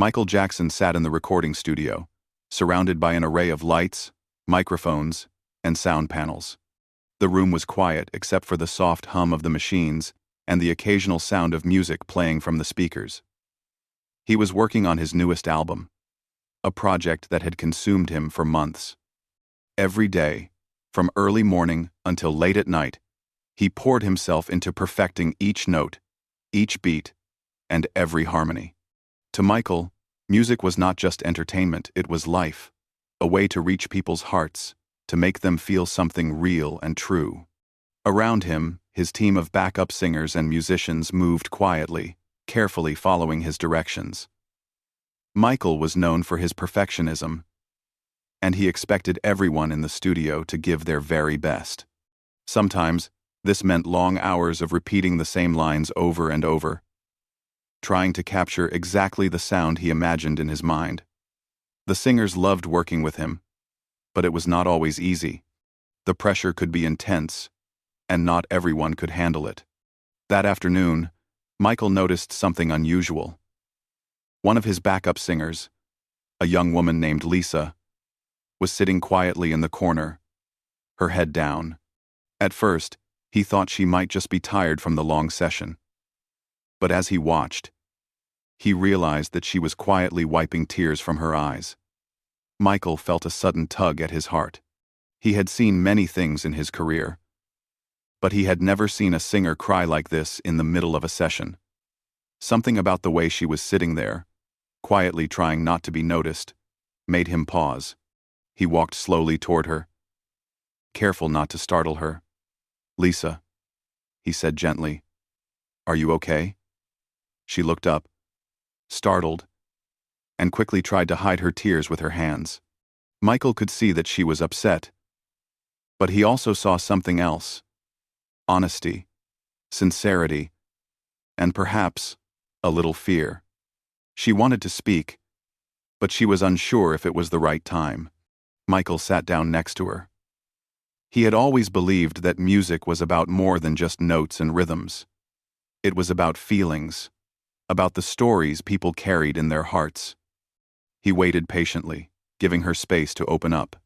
Michael Jackson sat in the recording studio, surrounded by an array of lights, microphones, and sound panels. The room was quiet except for the soft hum of the machines and the occasional sound of music playing from the speakers. He was working on his newest album, a project that had consumed him for months. Every day, from early morning until late at night, he poured himself into perfecting each note, each beat, and every harmony. To Michael, music was not just entertainment, it was life, a way to reach people's hearts, to make them feel something real and true. Around him, his team of backup singers and musicians moved quietly, carefully following his directions. Michael was known for his perfectionism, and he expected everyone in the studio to give their very best. Sometimes, this meant long hours of repeating the same lines over and over, trying to capture exactly the sound he imagined in his mind. The singers loved working with him, but it was not always easy. The pressure could be intense, and not everyone could handle it. That afternoon, Michael noticed something unusual. One of his backup singers, a young woman named Lisa, was sitting quietly in the corner, her head down. At first, he thought she might just be tired from the long session. But as he watched, he realized that she was quietly wiping tears from her eyes. Michael felt a sudden tug at his heart. He had seen many things in his career, but he had never seen a singer cry like this in the middle of a session. Something about the way she was sitting there, quietly trying not to be noticed, made him pause. He walked slowly toward her, careful not to startle her. "Lisa," he said gently, "are you okay?" She looked up, startled, and quickly tried to hide her tears with her hands. Michael could see that she was upset, but he also saw something else: honesty, sincerity, and perhaps a little fear. She wanted to speak, but she was unsure if it was the right time. Michael sat down next to her. He had always believed that music was about more than just notes and rhythms. It was about feelings, about the stories people carried in their hearts. He waited patiently, giving her space to open up.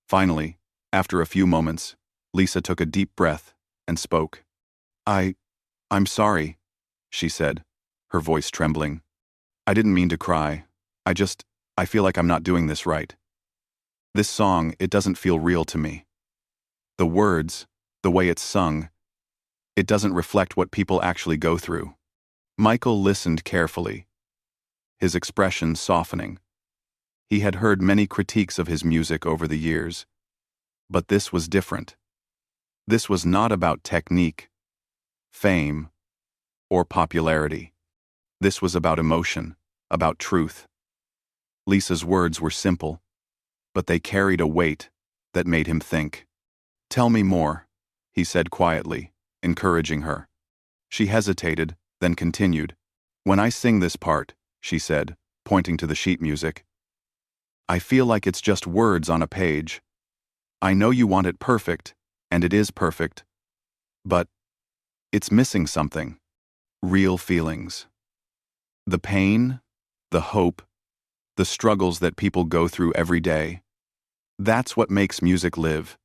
Finally, after a few moments, Lisa took a deep breath and spoke. I'm sorry," she said, her voice trembling. "I didn't mean to cry. I feel like I'm not doing this right. This song, it doesn't feel real to me. The words, the way it's sung, it doesn't reflect what people actually go through." Michael listened carefully, his expression softening. He had heard many critiques of his music over the years, but this was different. This was not about technique, fame, or popularity. This was about emotion, about truth. Lisa's words were simple, but they carried a weight that made him think. "Tell me more," he said quietly, encouraging her. She hesitated, then continued. "When I sing this part," she said, pointing to the sheet music, "I feel like it's just words on a page. I know you want it perfect, and it is perfect, but it's missing something. Real feelings. The pain, the hope, the struggles that people go through every day. That's what makes music live.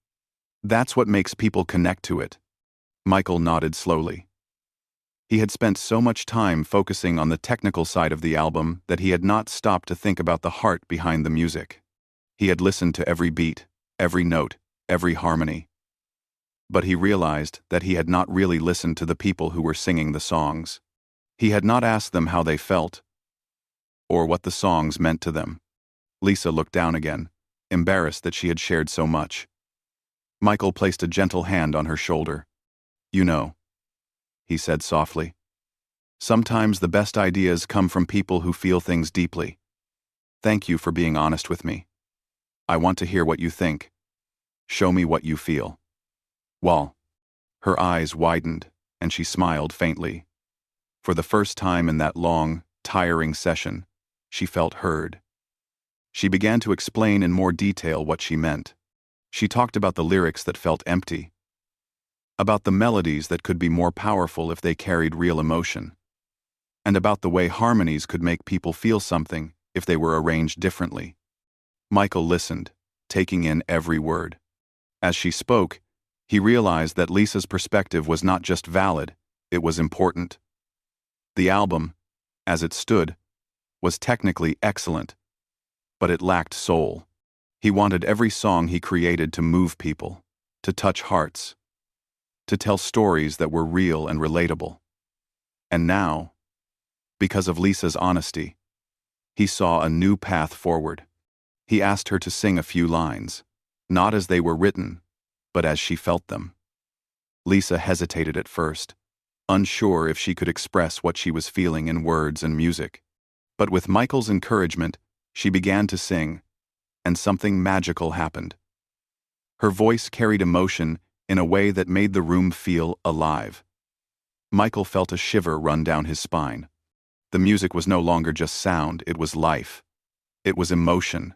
That's what makes people connect to it." Michael nodded slowly. He had spent so much time focusing on the technical side of the album that he had not stopped to think about the heart behind the music. He had listened to every beat, every note, every harmony. But he realized that he had not really listened to the people who were singing the songs. He had not asked them how they felt, or what the songs meant to them. Lisa looked down again, embarrassed that she had shared so much. Michael placed a gentle hand on her shoulder. "You know," he said softly, "sometimes the best ideas come from people who feel things deeply. Thank you for being honest with me. I want to hear what you think. Show me what you feel." Well, her eyes widened, and she smiled faintly. For the first time in that long, tiring session, she felt heard. She began to explain in more detail what she meant. She talked about the lyrics that felt empty, about the melodies that could be more powerful if they carried real emotion, and about the way harmonies could make people feel something if they were arranged differently. Michael listened, taking in every word. As she spoke, he realized that Lisa's perspective was not just valid, it was important. The album, as it stood, was technically excellent, but it lacked soul. He wanted every song he created to move people, to touch hearts, to tell stories that were real and relatable. And now, because of Lisa's honesty, he saw a new path forward. He asked her to sing a few lines, not as they were written, but as she felt them. Lisa hesitated at first, unsure if she could express what she was feeling in words and music. But with Michael's encouragement, she began to sing, and something magical happened. Her voice carried emotion in a way that made the room feel alive. Michael felt a shiver run down his spine. The music was no longer just sound, it was life. It was emotion.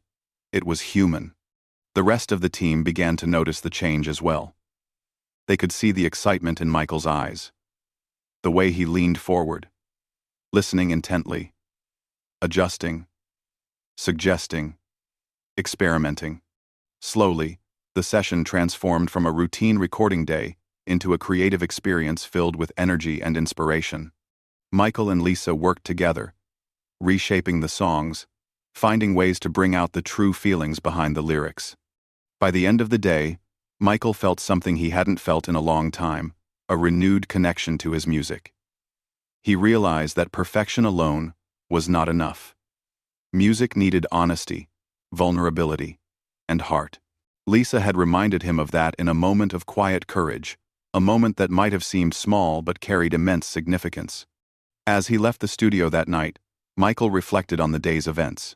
It was human. The rest of the team began to notice the change as well. They could see the excitement in Michael's eyes, the way he leaned forward, listening intently, adjusting, suggesting, experimenting. Slowly, the session transformed from a routine recording day into a creative experience filled with energy and inspiration. Michael and Lisa worked together, reshaping the songs, finding ways to bring out the true feelings behind the lyrics. By the end of the day, Michael felt something he hadn't felt in a long time, a renewed connection to his music. He realized that perfection alone was not enough. Music needed honesty, vulnerability, and heart. Lisa had reminded him of that in a moment of quiet courage, a moment that might have seemed small but carried immense significance. As he left the studio that night, Michael reflected on the day's events.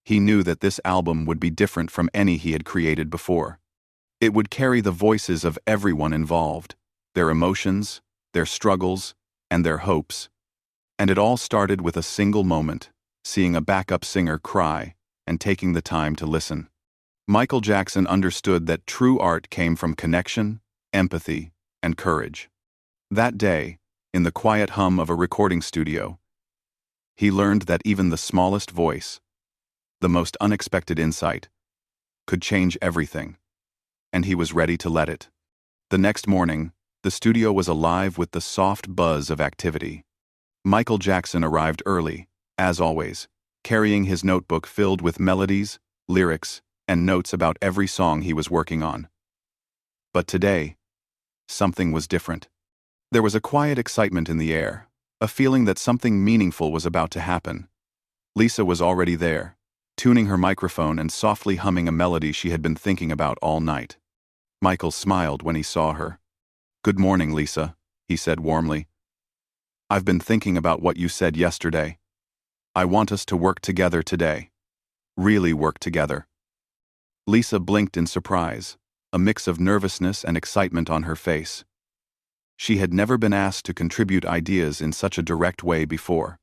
He knew that this album would be different from any he had created before. It would carry the voices of everyone involved, their emotions, their struggles, and their hopes. And it all started with a single moment, seeing a backup singer cry and taking the time to listen. Michael Jackson understood that true art came from connection, empathy, and courage. That day, in the quiet hum of a recording studio, he learned that even the smallest voice, the most unexpected insight, could change everything, and he was ready to let it. The next morning, the studio was alive with the soft buzz of activity. Michael Jackson arrived early, as always, carrying his notebook filled with melodies, lyrics, and notes about every song he was working on. But today, something was different. There was a quiet excitement in the air, a feeling that something meaningful was about to happen. Lisa was already there, tuning her microphone and softly humming a melody she had been thinking about all night. Michael smiled when he saw her. "Good morning, Lisa," he said warmly. "I've been thinking about what you said yesterday. I want us to work together today. Really work together." Lisa blinked in surprise, a mix of nervousness and excitement on her face. She had never been asked to contribute ideas in such a direct way before.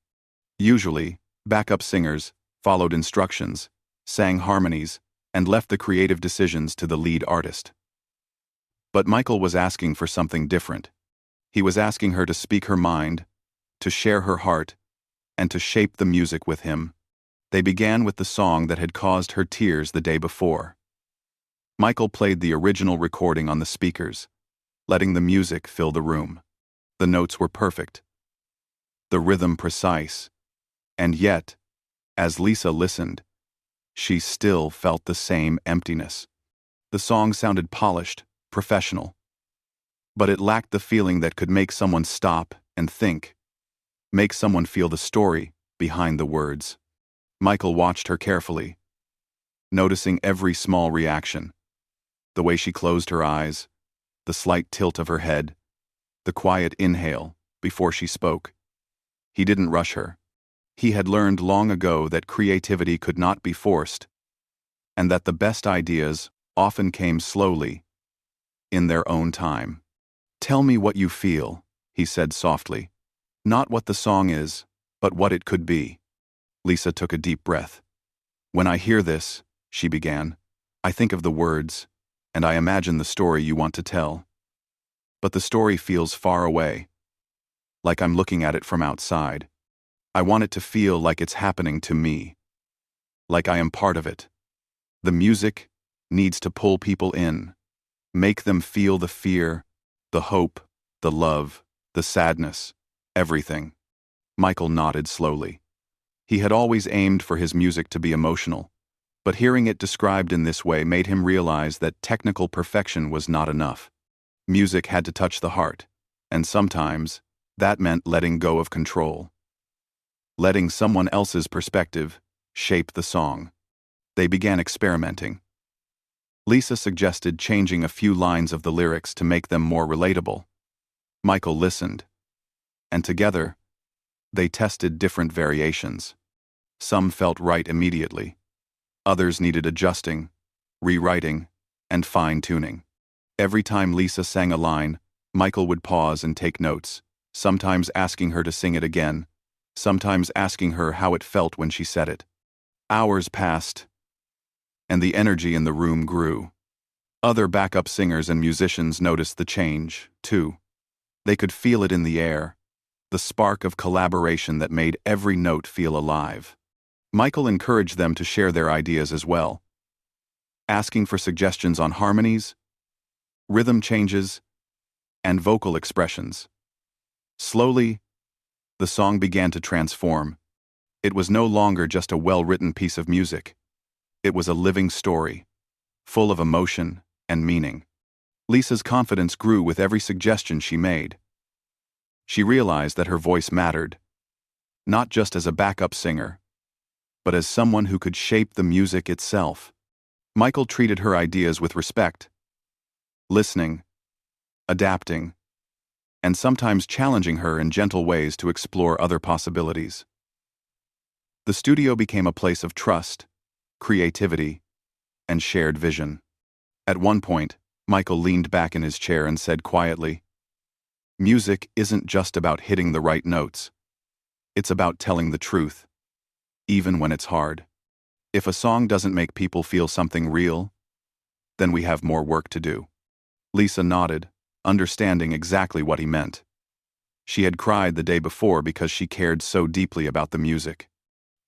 Usually, backup singers followed instructions, sang harmonies, and left the creative decisions to the lead artist. But Michael was asking for something different. He was asking her to speak her mind, to share her heart, and to shape the music with him. They began with the song that had caused her tears the day before. Michael played the original recording on the speakers, letting the music fill the room. The notes were perfect, the rhythm precise, and yet, as Lisa listened, she still felt the same emptiness. The song sounded polished, professional, but it lacked the feeling that could make someone stop and think, make someone feel the story behind the words. Michael watched her carefully, noticing every small reaction, the way she closed her eyes, the slight tilt of her head, the quiet inhale before she spoke. He didn't rush her. He had learned long ago that creativity could not be forced, and that the best ideas often came slowly, in their own time. "Tell me what you feel," he said softly. "Not what the song is, but what it could be." Lisa took a deep breath. "When I hear this," she began, "I think of the words, and I imagine the story you want to tell. But the story feels far away, like I'm looking at it from outside. I want it to feel like it's happening to me, like I am part of it. The music needs to pull people in, make them feel the fear, the hope, the love, the sadness, everything. Michael nodded slowly. He had always aimed for his music to be emotional, but hearing it described in this way made him realize that technical perfection was not enough. Music had to touch the heart, and sometimes that meant letting go of control. Letting someone else's perspective shape the song. They began experimenting. Lisa suggested changing a few lines of the lyrics to make them more relatable. Michael listened, and together, they tested different variations. Some felt right immediately. Others needed adjusting, rewriting, and fine-tuning. Every time Lisa sang a line, Michael would pause and take notes, sometimes asking her to sing it again, sometimes asking her how it felt when she said it. Hours passed, and the energy in the room grew. Other backup singers and musicians noticed the change, too. They could feel it in the air, the spark of collaboration that made every note feel alive. Michael encouraged them to share their ideas as well, asking for suggestions on harmonies, rhythm changes, and vocal expressions. Slowly, the song began to transform. It was no longer just a well-written piece of music. It was a living story, full of emotion and meaning. Lisa's confidence grew with every suggestion she made. She realized that her voice mattered, not just as a backup singer, but as someone who could shape the music itself. Michael treated her ideas with respect, listening, adapting, and sometimes challenging her in gentle ways to explore other possibilities. The studio became a place of trust, creativity, and shared vision. At one point, Michael leaned back in his chair and said quietly, "Music isn't just about hitting the right notes. It's about telling the truth, even when it's hard. If a song doesn't make people feel something real, then we have more work to do." Lisa nodded, understanding exactly what he meant. She had cried the day before because she cared so deeply about the music.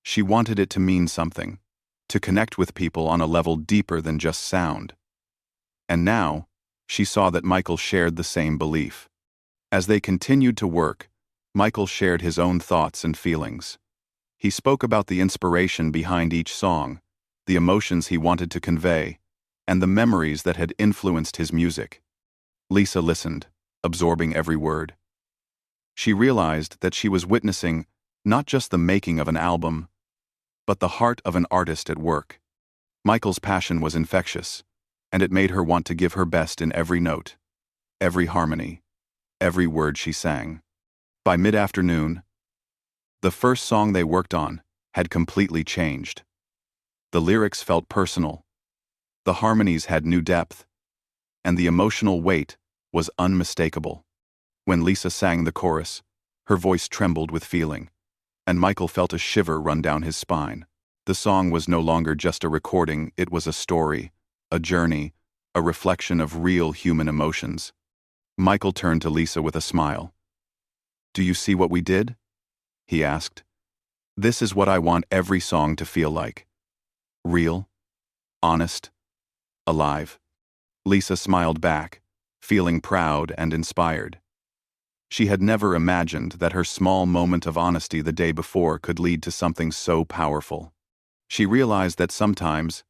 She wanted it to mean something, to connect with people on a level deeper than just sound. And now, she saw that Michael shared the same belief. As they continued to work, Michael shared his own thoughts and feelings. He spoke about the inspiration behind each song, the emotions he wanted to convey, and the memories that had influenced his music. Lisa listened, absorbing every word. She realized that she was witnessing not just the making of an album, but the heart of an artist at work. Michael's passion was infectious, and it made her want to give her best in every note, every harmony, every word she sang. By mid-afternoon, the first song they worked on had completely changed. The lyrics felt personal, the harmonies had new depth, and the emotional weight was unmistakable. When Lisa sang the chorus, her voice trembled with feeling, and Michael felt a shiver run down his spine. The song was no longer just a recording, it was a story, a journey, a reflection of real human emotions. Michael turned to Lisa with a smile. "Do you see what we did?" he asked. "This is what I want every song to feel like. Real, honest, alive." Lisa smiled back, feeling proud and inspired. She had never imagined that her small moment of honesty the day before could lead to something so powerful. She realized that sometimes,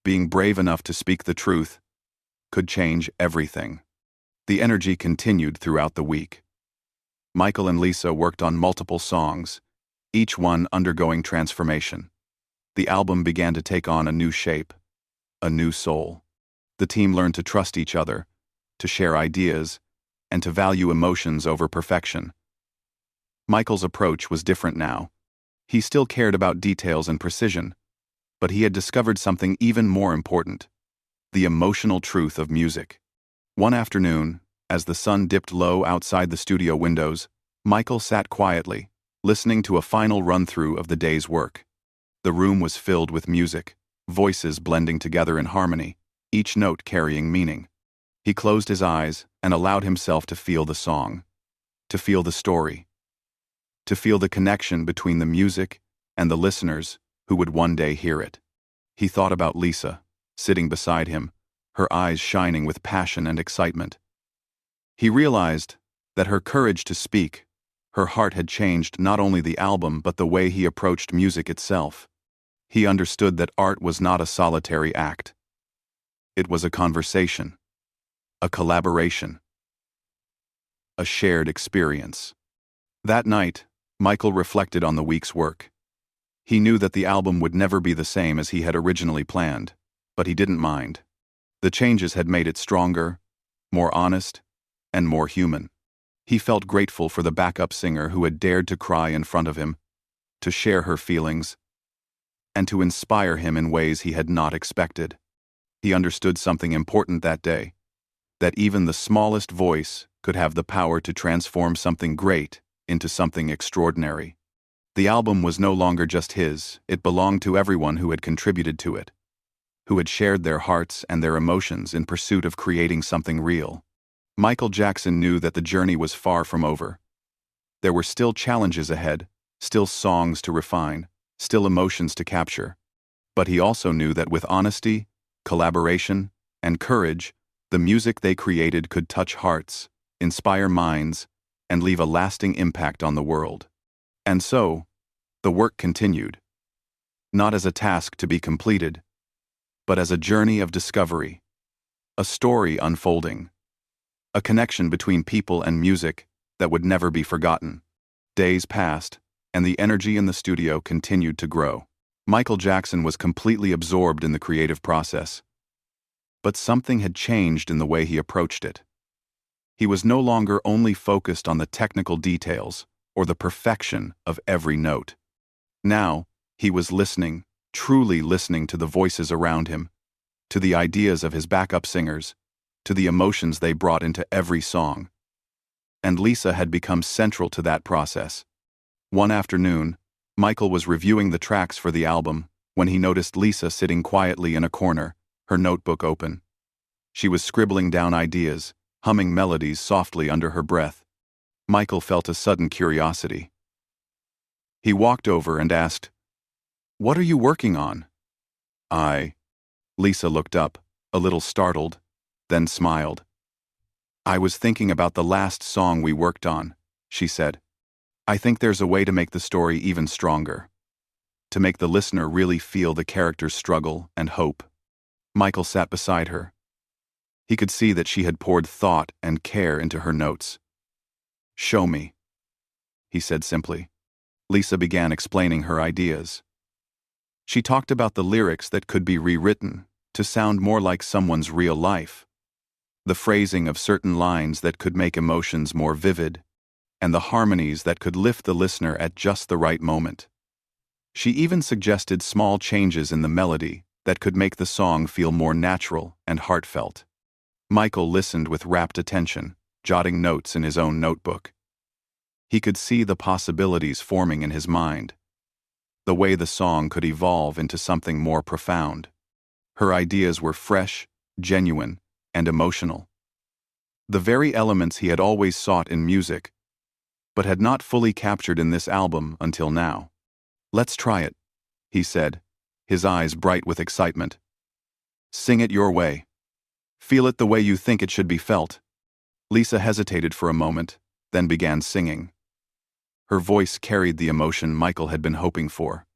being brave enough to speak the truth could change everything. The energy continued throughout the week. Michael and Lisa worked on multiple songs, each one undergoing transformation. The album began to take on a new shape, a new soul. The team learned to trust each other, to share ideas, and to value emotions over perfection. Michael's approach was different now. He still cared about details and precision, but he had discovered something even more important: the emotional truth of music. One afternoon, as the sun dipped low outside the studio windows, Michael sat quietly, listening to a final run-through of the day's work. The room was filled with music, voices blending together in harmony, each note carrying meaning. He closed his eyes and allowed himself to feel the song, to feel the story, to feel the connection between the music and the listeners who would one day hear it. He thought about Lisa, sitting beside him, her eyes shining with passion and excitement. He realized that her courage to speak, her heart had changed not only the album but the way he approached music itself. He understood that art was not a solitary act. It was a conversation, a collaboration, a shared experience. That night, Michael reflected on the week's work. He knew that the album would never be the same as he had originally planned, but he didn't mind. The changes had made it stronger, more honest, and more human. He felt grateful for the backup singer who had dared to cry in front of him, to share her feelings, and to inspire him in ways he had not expected. He understood something important that day, that even the smallest voice could have the power to transform something great into something extraordinary. The album was no longer just his, it belonged to everyone who had contributed to it, who had shared their hearts and their emotions in pursuit of creating something real. Michael Jackson knew that the journey was far from over. There were still challenges ahead, still songs to refine, still emotions to capture. But he also knew that with honesty, collaboration, and courage, the music they created could touch hearts, inspire minds, and leave a lasting impact on the world. And so, the work continued, not as a task to be completed, but as a journey of discovery, a story unfolding, a connection between people and music that would never be forgotten. Days passed, and the energy in the studio continued to grow. Michael Jackson was completely absorbed in the creative process. But something had changed in the way he approached it. He was no longer only focused on the technical details or the perfection of every note. Now, he was listening, truly listening to the voices around him, to the ideas of his backup singers, to the emotions they brought into every song. And Lisa had become central to that process. One afternoon, Michael was reviewing the tracks for the album when he noticed Lisa sitting quietly in a corner, her notebook open. She was scribbling down ideas, humming melodies softly under her breath. Michael felt a sudden curiosity. He walked over and asked, "What are you working on?" Lisa looked up, a little startled, then smiled. "I was thinking about the last song we worked on," she said. "I think there's a way to make the story even stronger, to make the listener really feel the character's struggle and hope." Michael sat beside her. He could see that she had poured thought and care into her notes. "Show me," he said simply. Lisa began explaining her ideas. She talked about the lyrics that could be rewritten to sound more like someone's real life, the phrasing of certain lines that could make emotions more vivid, and the harmonies that could lift the listener at just the right moment. She even suggested small changes in the melody that could make the song feel more natural and heartfelt. Michael listened with rapt attention, jotting notes in his own notebook. He could see the possibilities forming in his mind, the way the song could evolve into something more profound. Her ideas were fresh, genuine, and emotional. The very elements he had always sought in music, but had not fully captured in this album until now. "Let's try it," he said, his eyes bright with excitement. "Sing it your way. Feel it the way you think it should be felt." Lisa hesitated for a moment, then began singing. Her voice carried the emotion Michael had been hoping for.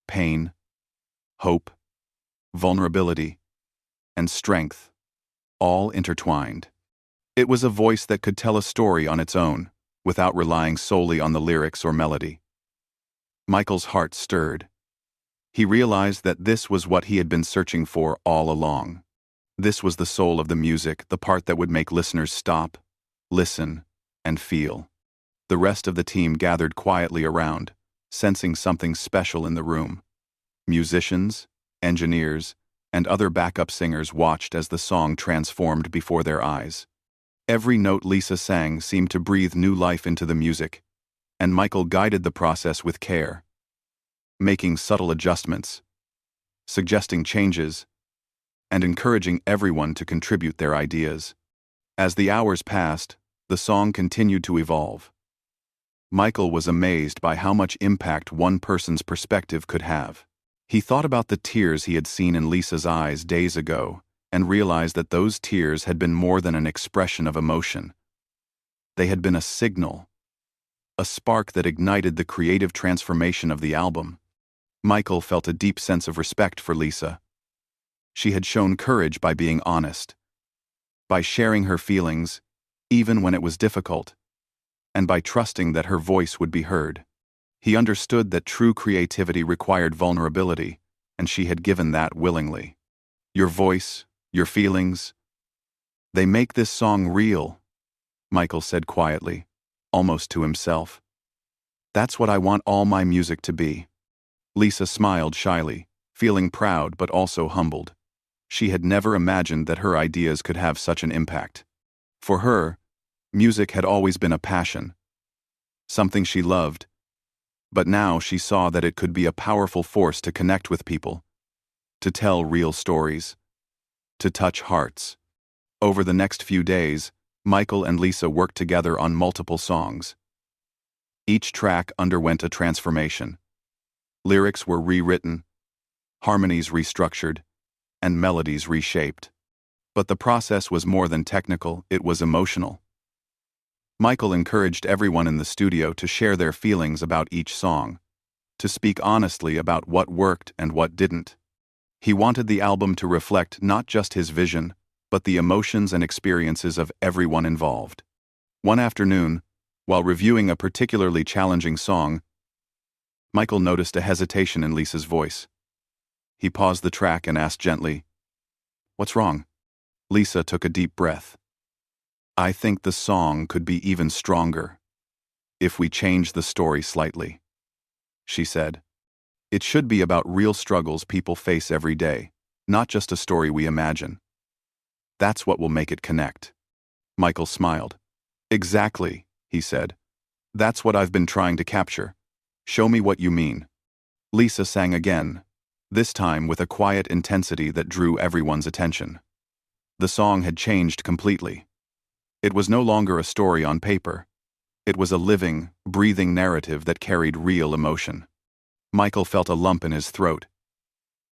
Pain, hope, vulnerability, and strength, all intertwined. It was a voice that could tell a story on its own, without relying solely on the lyrics or melody. Michael's heart stirred. He realized that this was what he had been searching for all along. This was the soul of the music, the part that would make listeners stop, listen, and feel. The rest of the team gathered quietly around, sensing something special in the room. Musicians, engineers, and other backup singers watched as the song transformed before their eyes. Every note Lisa sang seemed to breathe new life into the music, and Michael guided the process with care, making subtle adjustments, suggesting changes, and encouraging everyone to contribute their ideas. As the hours passed, the song continued to evolve. Michael was amazed by how much impact one person's perspective could have. He thought about the tears he had seen in Lisa's eyes days ago and realized that those tears had been more than an expression of emotion. They had been a signal, a spark that ignited the creative transformation of the album. Michael felt a deep sense of respect for Lisa. She had shown courage by being honest, by sharing her feelings, even when it was difficult, and by trusting that her voice would be heard. He understood that true creativity required vulnerability, and she had given that willingly. Your voice, your feelings, they make this song real, Michael said quietly, almost to himself. That's what I want all my music to be. Lisa smiled shyly, feeling proud but also humbled. She had never imagined that her ideas could have such an impact. For her, music had always been a passion, something she loved, but now she saw that it could be a powerful force to connect with people, to tell real stories, to touch hearts. Over the next few days, Michael and Lisa worked together on multiple songs. Each track underwent a transformation. Lyrics were rewritten, harmonies restructured, and melodies reshaped. But the process was more than technical, it was emotional. Michael encouraged everyone in the studio to share their feelings about each song, to speak honestly about what worked and what didn't. He wanted the album to reflect not just his vision, but the emotions and experiences of everyone involved. One afternoon, while reviewing a particularly challenging song, Michael noticed a hesitation in Lisa's voice. He paused the track and asked gently, "What's wrong?" Lisa took a deep breath. "I think the song could be even stronger if we change the story slightly," she said. "It should be about real struggles people face every day, not just a story we imagine. That's what will make it connect." Michael smiled. "Exactly," he said. "That's what I've been trying to capture. Show me what you mean." Lisa sang again, this time with a quiet intensity that drew everyone's attention. The song had changed completely. It was no longer a story on paper. It was a living, breathing narrative that carried real emotion. Michael felt a lump in his throat.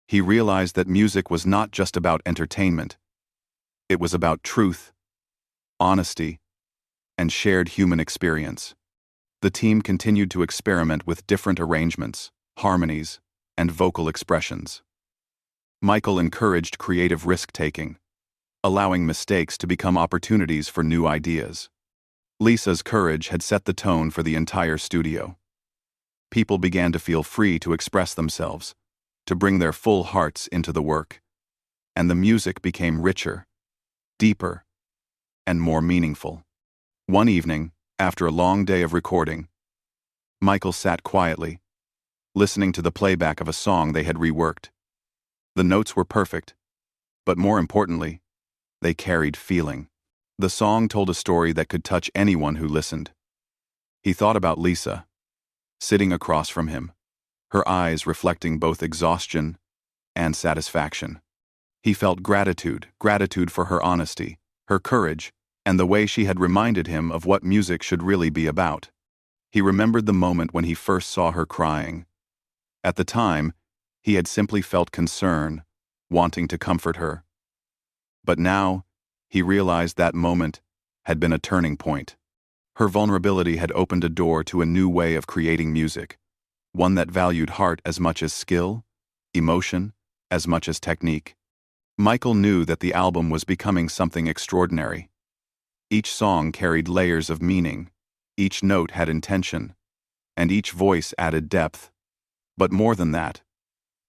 He realized that music was not just about entertainment. It was about truth, honesty, and shared human experience. The team continued to experiment with different arrangements, harmonies, and vocal expressions. Michael encouraged creative risk-taking, allowing mistakes to become opportunities for new ideas. Lisa's courage had set the tone for the entire studio. People began to feel free to express themselves, to bring their full hearts into the work, and the music became richer, deeper, and more meaningful. One evening, after a long day of recording, Michael sat quietly, listening to the playback of a song they had reworked. The notes were perfect, but more importantly, they carried feeling. The song told a story that could touch anyone who listened. He thought about Lisa, sitting across from him, her eyes reflecting both exhaustion and satisfaction. He felt gratitude for her honesty, her courage, and the way she had reminded him of what music should really be about. He remembered the moment when he first saw her crying. At the time, he had simply felt concern, wanting to comfort her. But now, he realized that moment had been a turning point. Her vulnerability had opened a door to a new way of creating music, one that valued heart as much as skill, emotion as much as technique. Michael knew that the album was becoming something extraordinary. Each song carried layers of meaning, each note had intention, and each voice added depth. But more than that,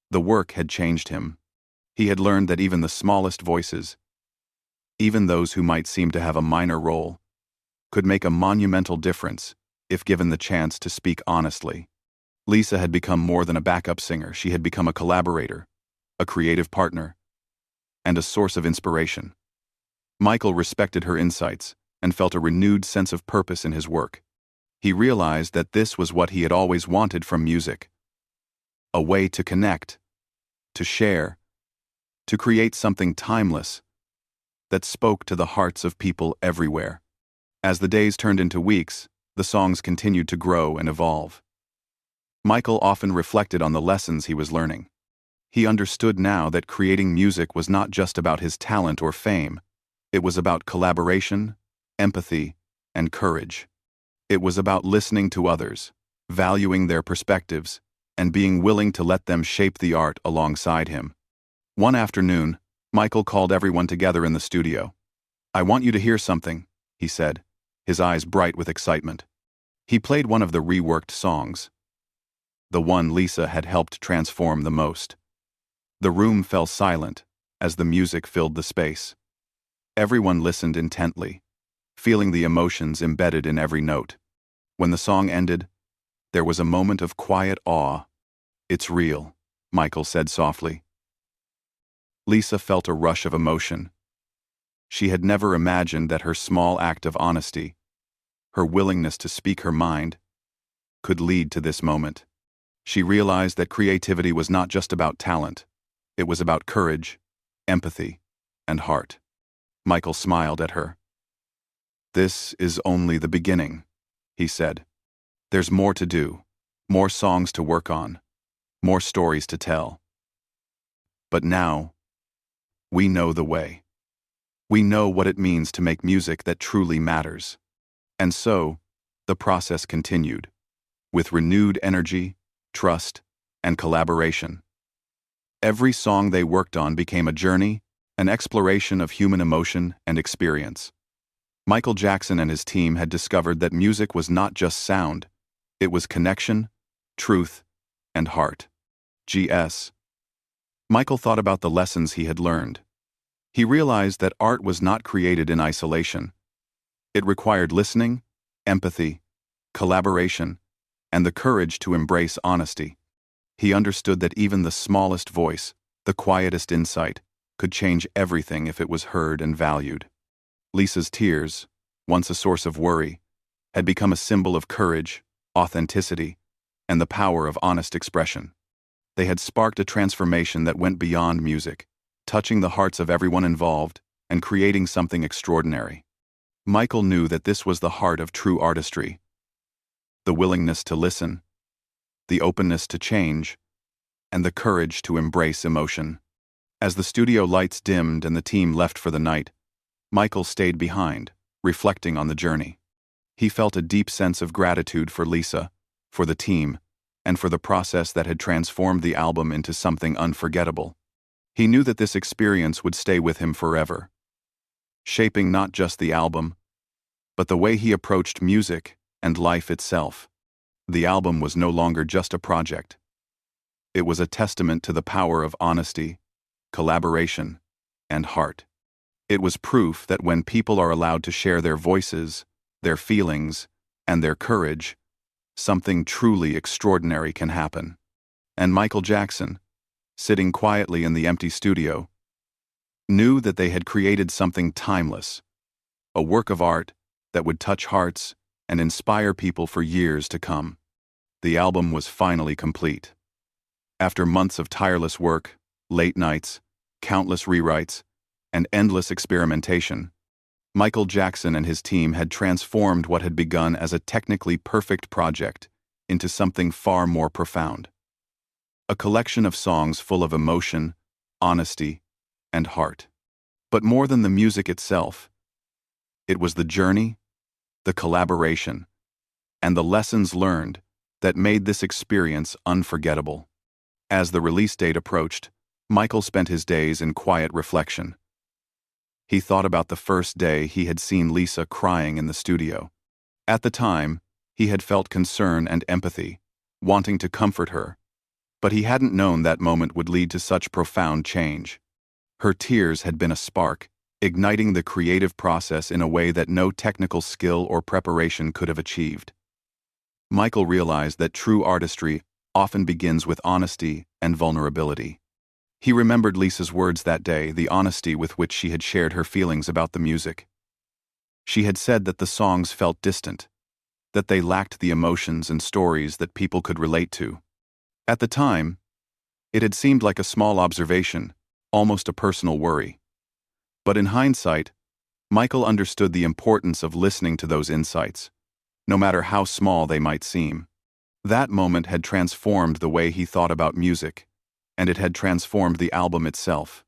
the work had changed him. He had learned that even the smallest voices, even those who might seem to have a minor role, could make a monumental difference if given the chance to speak honestly. Lisa had become more than a backup singer. She had become a collaborator, a creative partner, and a source of inspiration. Michael respected her insights and felt a renewed sense of purpose in his work. He realized that this was what he had always wanted from music: a way to connect, to share, to create something timeless that spoke to the hearts of people everywhere. As the days turned into weeks, the songs continued to grow and evolve. Michael often reflected on the lessons he was learning. He understood now that creating music was not just about his talent or fame. It was about collaboration, empathy, and courage. It was about listening to others, valuing their perspectives, and being willing to let them shape the art alongside him. One afternoon, Michael called everyone together in the studio. "I want you to hear something," he said, his eyes bright with excitement. He played one of the reworked songs, the one Lisa had helped transform the most. The room fell silent as the music filled the space. Everyone listened intently, feeling the emotions embedded in every note. When the song ended, there was a moment of quiet awe. "It's real," Michael said softly. Lisa felt a rush of emotion. She had never imagined that her small act of honesty, her willingness to speak her mind, could lead to this moment. She realized that creativity was not just about talent. It was about courage, empathy, and heart. Michael smiled at her. "This is only the beginning," he said. "There's more to do, more songs to work on, more stories to tell. But now, we know the way. We know what it means to make music that truly matters." And so, the process continued, with renewed energy, trust, and collaboration. Every song they worked on became a journey, an exploration of human emotion and experience. Michael Jackson and his team had discovered that music was not just sound, it was connection, truth, and heart. G.S. Michael thought about the lessons he had learned. He realized that art was not created in isolation. It required listening, empathy, collaboration, and the courage to embrace honesty. He understood that even the smallest voice, the quietest insight, could change everything if it was heard and valued. Lisa's tears, once a source of worry, had become a symbol of courage, authenticity, and the power of honest expression. They had sparked a transformation that went beyond music, touching the hearts of everyone involved and creating something extraordinary. Michael knew that this was the heart of true artistry: the willingness to listen, the openness to change, and the courage to embrace emotion. As the studio lights dimmed and the team left for the night, Michael stayed behind, reflecting on the journey. He felt a deep sense of gratitude for Lisa, for the team, and for the process that had transformed the album into something unforgettable. He knew that this experience would stay with him forever, shaping not just the album, but the way he approached music and life itself. The album was no longer just a project. It was a testament to the power of honesty, collaboration, and heart. It was proof that when people are allowed to share their voices, their feelings, and their courage, something truly extraordinary can happen. And Michael Jackson, sitting quietly in the empty studio, knew that they had created something timeless, a work of art that would touch hearts and inspire people for years to come. The album was finally complete. After months of tireless work, late nights, countless rewrites, and endless experimentation, Michael Jackson and his team had transformed what had begun as a technically perfect project into something far more profound. A collection of songs full of emotion, honesty, and heart. But more than the music itself, it was the journey, the collaboration, and the lessons learned that made this experience unforgettable. As the release date approached, Michael spent his days in quiet reflection. He thought about the first day he had seen Lisa crying in the studio. At the time, he had felt concern and empathy, wanting to comfort her, but he hadn't known that moment would lead to such profound change. Her tears had been a spark, igniting the creative process in a way that no technical skill or preparation could have achieved. Michael realized that true artistry often begins with honesty and vulnerability. He remembered Lisa's words that day, the honesty with which she had shared her feelings about the music. She had said that the songs felt distant, that they lacked the emotions and stories that people could relate to. At the time, it had seemed like a small observation, almost a personal worry. But in hindsight, Michael understood the importance of listening to those insights, no matter how small they might seem. That moment had transformed the way he thought about music, and it had transformed the album itself.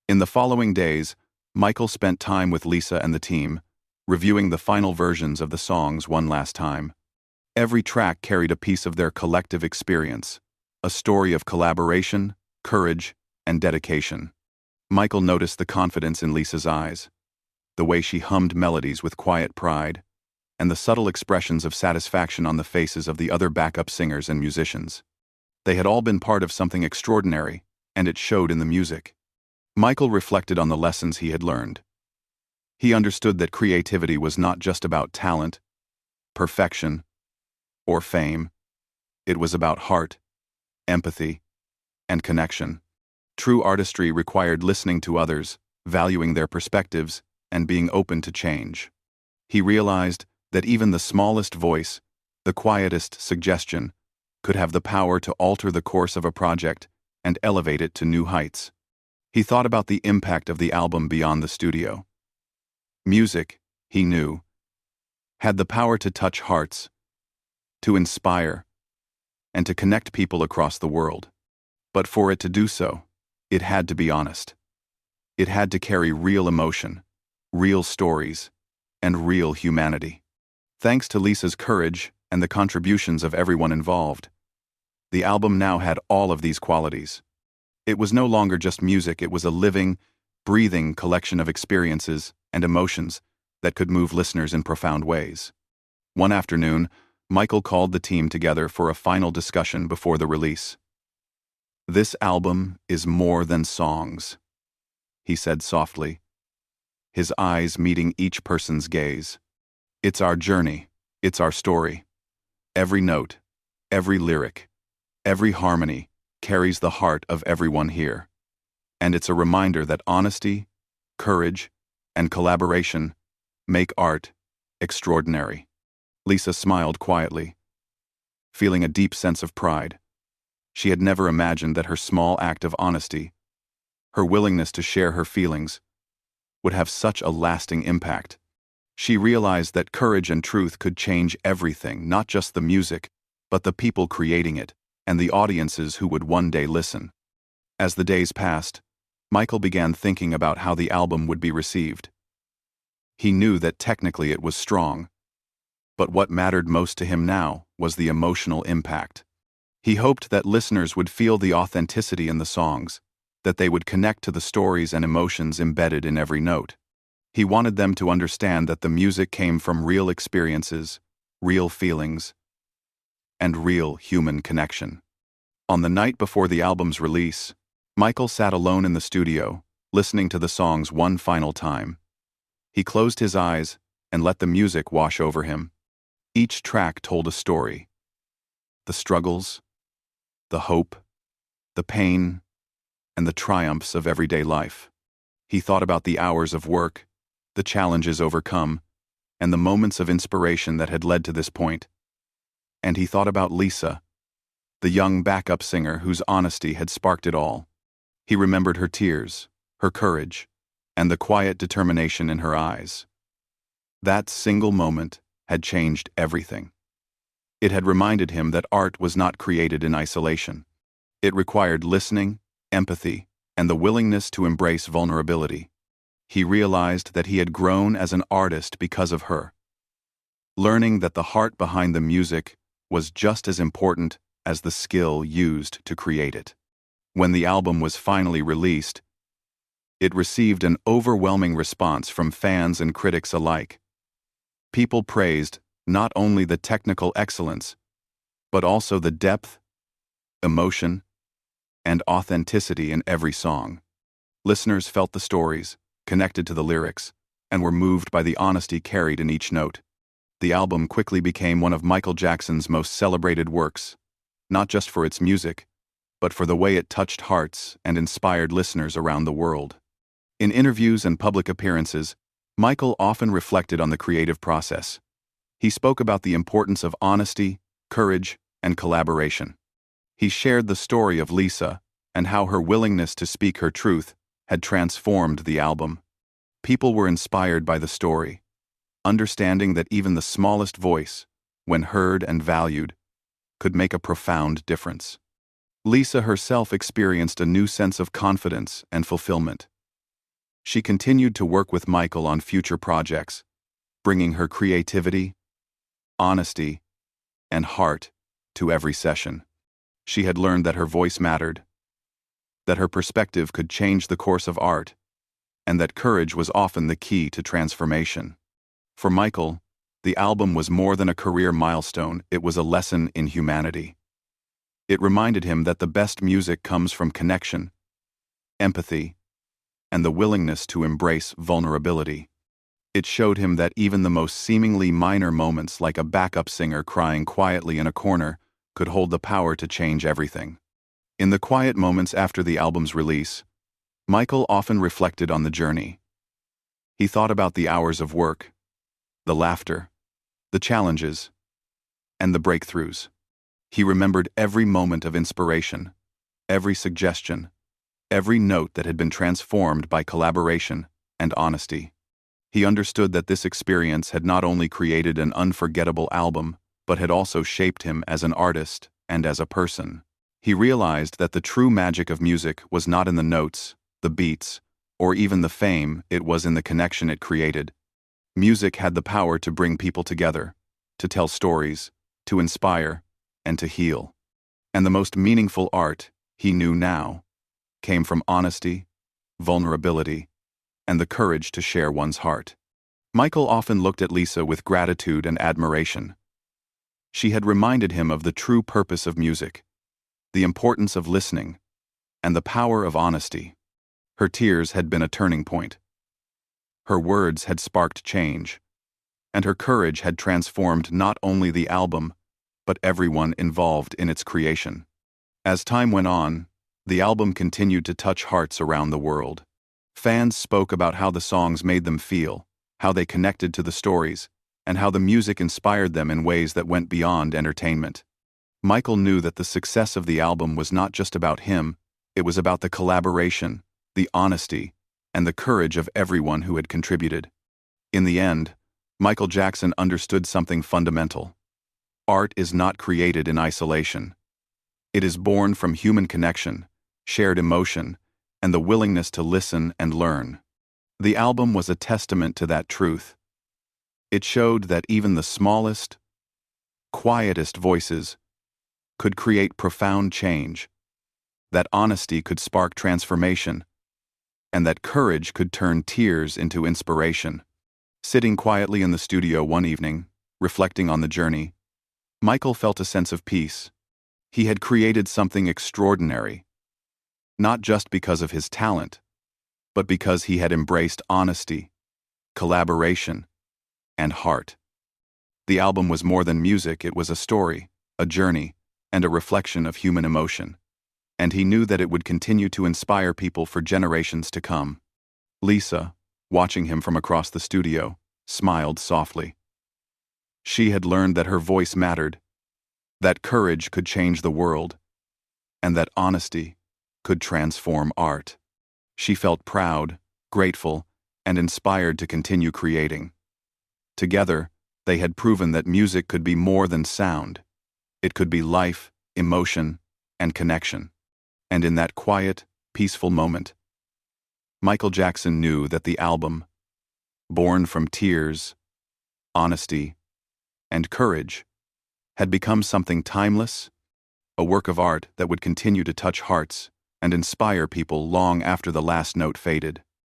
In the following days, Michael spent time with Lisa and the team, reviewing the final versions of the songs one last time. Every track carried a piece of their collective experience, a story of collaboration, courage, and dedication. Michael noticed the confidence in Lisa's eyes, the way she hummed melodies with quiet pride, and the subtle expressions of satisfaction on the faces of the other backup singers and musicians. They had all been part of something extraordinary, and it showed in the music. Michael reflected on the lessons he had learned. He understood that creativity was not just about talent, perfection, or fame. It was about heart, empathy, and connection. True artistry required listening to others, valuing their perspectives, and being open to change. He realized that even the smallest voice, the quietest suggestion, could have the power to alter the course of a project and elevate it to new heights. He thought about the impact of the album beyond the studio. Music, he knew, had the power to touch hearts, to inspire, and to connect people across the world. But for it to do so, it had to be honest. It had to carry real emotion, real stories, and real humanity. Thanks to Lisa's courage and the contributions of everyone involved, the album now had all of these qualities. It was no longer just music, it was a living, breathing collection of experiences and emotions that could move listeners in profound ways. One afternoon, Michael called the team together for a final discussion before the release. "This album is more than songs," he said softly, his eyes meeting each person's gaze. "It's our journey, it's our story. Every note, every lyric, every harmony carries the heart of everyone here. And it's a reminder that honesty, courage, and collaboration make art extraordinary." Lisa smiled quietly, feeling a deep sense of pride. She had never imagined that her small act of honesty, her willingness to share her feelings, would have such a lasting impact. She realized that courage and truth could change everything, not just the music, but the people creating it, and the audiences who would one day listen. As the days passed, Michael began thinking about how the album would be received. He knew that technically it was strong, but what mattered most to him now was the emotional impact. He hoped that listeners would feel the authenticity in the songs, that they would connect to the stories and emotions embedded in every note. He wanted them to understand that the music came from real experiences, real feelings, and real human connection. On the night before the album's release, Michael sat alone in the studio, listening to the songs one final time. He closed his eyes and let the music wash over him. Each track told a story. The struggles, the hope, the pain, and the triumphs of everyday life. He thought about the hours of work, the challenges overcome, and the moments of inspiration that had led to this point. And he thought about Lisa, the young backup singer whose honesty had sparked it all. He remembered her tears, her courage, and the quiet determination in her eyes. That single moment had changed everything. It had reminded him that art was not created in isolation. It required listening, empathy, and the willingness to embrace vulnerability. He realized that he had grown as an artist because of her, learning that the heart behind the music was just as important as the skill used to create it. When the album was finally released, it received an overwhelming response from fans and critics alike. People praised not only the technical excellence, but also the depth, emotion, and authenticity in every song. Listeners felt the stories, connected to the lyrics, and were moved by the honesty carried in each note. The album quickly became one of Michael Jackson's most celebrated works, not just for its music, but for the way it touched hearts and inspired listeners around the world. In interviews and public appearances, Michael often reflected on the creative process. He spoke about the importance of honesty, courage, and collaboration. He shared the story of Lisa and how her willingness to speak her truth had transformed the album. People were inspired by the story, understanding that even the smallest voice, when heard and valued, could make a profound difference. Lisa herself experienced a new sense of confidence and fulfillment. She continued to work with Michael on future projects, bringing her creativity, honesty, and heart to every session. She had learned that her voice mattered, that her perspective could change the course of art, and that courage was often the key to transformation. For Michael, the album was more than a career milestone, it was a lesson in humanity. It reminded him that the best music comes from connection, empathy, and the willingness to embrace vulnerability. It showed him that even the most seemingly minor moments, like a backup singer crying quietly in a corner, could hold the power to change everything. In the quiet moments after the album's release, Michael often reflected on the journey. He thought about the hours of work, the laughter, the challenges, and the breakthroughs. He remembered every moment of inspiration, every suggestion, every note that had been transformed by collaboration and honesty. He understood that this experience had not only created an unforgettable album, but had also shaped him as an artist and as a person. He realized that the true magic of music was not in the notes, the beats, or even the fame, it was in the connection it created. Music had the power to bring people together, to tell stories, to inspire, and to heal. And the most meaningful art, he knew now, came from honesty, vulnerability, and the courage to share one's heart. Michael often looked at Lisa with gratitude and admiration. She had reminded him of the true purpose of music, the importance of listening, and the power of honesty. Her tears had been a turning point. Her words had sparked change, and her courage had transformed not only the album, but everyone involved in its creation. As time went on, the album continued to touch hearts around the world. Fans spoke about how the songs made them feel, how they connected to the stories, and how the music inspired them in ways that went beyond entertainment. Michael knew that the success of the album was not just about him, it was about the collaboration, the honesty, and the courage of everyone who had contributed. In the end, Michael Jackson understood something fundamental. Art is not created in isolation. It is born from human connection, shared emotion, and the willingness to listen and learn. The album was a testament to that truth. It showed that even the smallest, quietest voices could create profound change, that honesty could spark transformation, and that courage could turn tears into inspiration. Sitting quietly in the studio one evening, reflecting on the journey, Michael felt a sense of peace. He had created something extraordinary, not just because of his talent, but because he had embraced honesty, collaboration, and heart. The album was more than music, it was a story, a journey, and a reflection of human emotion. And he knew that it would continue to inspire people for generations to come. Lisa, watching him from across the studio, smiled softly. She had learned that her voice mattered, that courage could change the world, and that honesty could transform art. She felt proud, grateful, and inspired to continue creating. Together, they had proven that music could be more than sound. It could be life, emotion, and connection. And in that quiet, peaceful moment, Michael Jackson knew that the album, born from tears, honesty, and courage, had become something timeless, a work of art that would continue to touch hearts and inspire people long after the last note faded.